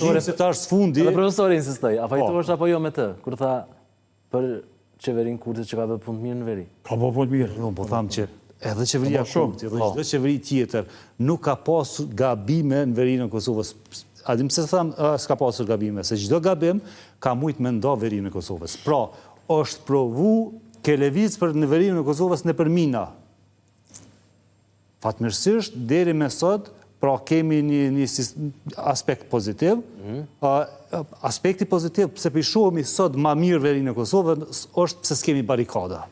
Gjirë se ta është fundi... Edhe profesori insistoj, a pajtu është apo jo me të, kur tha për qeverin Kurtit që ka bërë punë të mirë në veri? Ka bërë punë të mirë. Jo, po thamë që edhe qeveria Kurtit, edhe çdo qeveri tjetër, nuk ka pasur gabime në verinë e Kosovës. A dim se thamë s'ka pasur gabime, se çdo gabim ka mujt me ndo verinë e Kosovës. Pra, është provu ke lëviz për në verinë e Kosovës në përmina. Fatmirësisht, deri me sot, pra kemi një aspekt pozitiv. Aspekti pozitiv, pse pishohemi sot ma mirë verinë e Kosovës, është pse s'kemi barikada.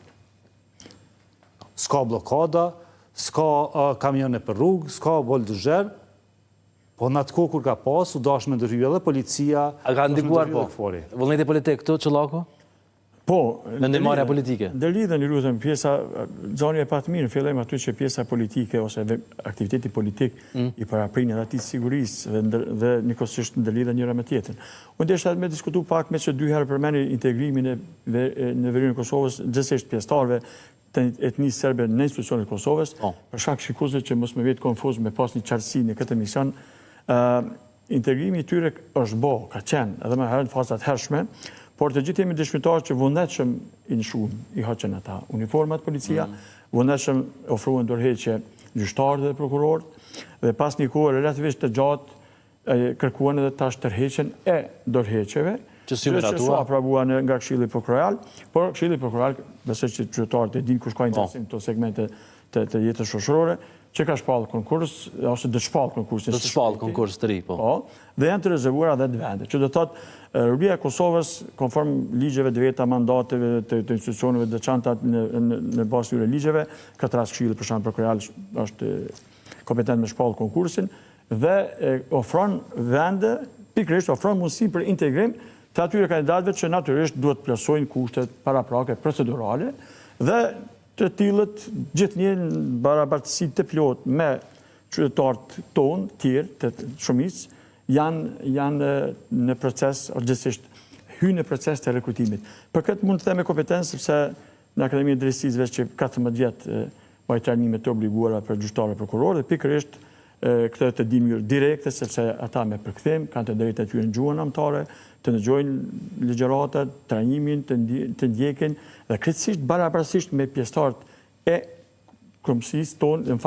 S'ka blokada, s'ka kamione për rrugë, s'ka bolduzher, po në atë kohë kur ka pasu, dashme ndërhyjë edhe policia... A ka ndikuar po? Vullneti politik këtu, Qëllaku? Po, vendimarrja politike. Dhe lidhen, lutem, pjesa, zoni e patë mirë, fillojmë aty që pjesa politike ose aktiviteti politik i paraprin edhe atij sigurisë dhe njëkohësisht ndërlidhen njëra me tjetrën. Unë desha me diskutu pak me që dy herë përmeni integrimin në verinë e Kosovës, gjithsesi pjesëtarëve të etnisë serbe në institucionet e Kosovës, për shkak shikuesve që mos më vjet konfuz me pas një qartësi në këtë mision. Integrimi i tyre është ka qenë edhe më herë në fazat hershme, por të gjithë jemi dëshmitarë që vullnetshëm i nëshuan, i hoqën ata uniformat policia, vullnetshëm ofruan dorëheqje gjyqtarët dhe prokurorët, dhe pas një kohë relativisht të gjatë kërkuan edhe tash tërheqjen e dorëheqjeve, që su aprovuan nga Këshilli Prokuroral, por Këshilli Prokuroral, besoj që qytetarët e dinë kush ka interesim këto segmente të jetës shoqërore, që ka shpallë konkurs, ose dë shpallë konkurs. Dë shpallë konkurs të ri, po. Dhe janë të rezervuara dhe të vende. Që do thotë, Rubria e Kosovës, konform ligjeve dhe veta mandateve të institucioneve dhe çantat në bazë të ligjeve, këtë rast Këshilli për shembull prokuroral është kompetent me shpallë konkursin dhe ofron vende, pikërisht ofron mundësi për integrim të atyre kandidatëve që natyrisht duhet të plotësojnë kushtet paraprake procedurale dhe të tillët gjithnjë në barabartësi të plot me qytetarët tonë, tjerë, të shumicë, janë në proces, gjithsesi hynë në proces të rekrutimit. Për këtë mund të them me kompetencë, sepse në Akademinë e Drejtësisë veç që 14 vjet bëj trajnime të obliguara për gjyqtarë dhe prokurorë, dhe pikërisht këtë të dimë mënyrë direkte, sepse ata me përkthim kanë të drejtë aty në gjuhën anëtare, të ndëgjojnë ligjëratat, trajnimin, të ndjekin dhe krejtësisht barabartësisht me pjesëtarët e kromësisë tonë,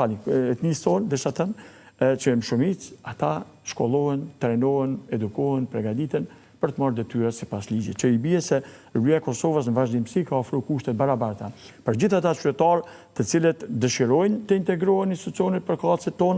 etnisë tonë, desha të them, që në shumicë ata shkollohen, trajnohen, edukohen, përgatiten për të marrë detyra sipas ligjit. Që i bie se Rubria e Kosovës në vazhdimsi ka ofruar kushte barabarta për gjithë ata qytetarë të cilët dëshirojnë të integrohen në institucionet përkatëse tona.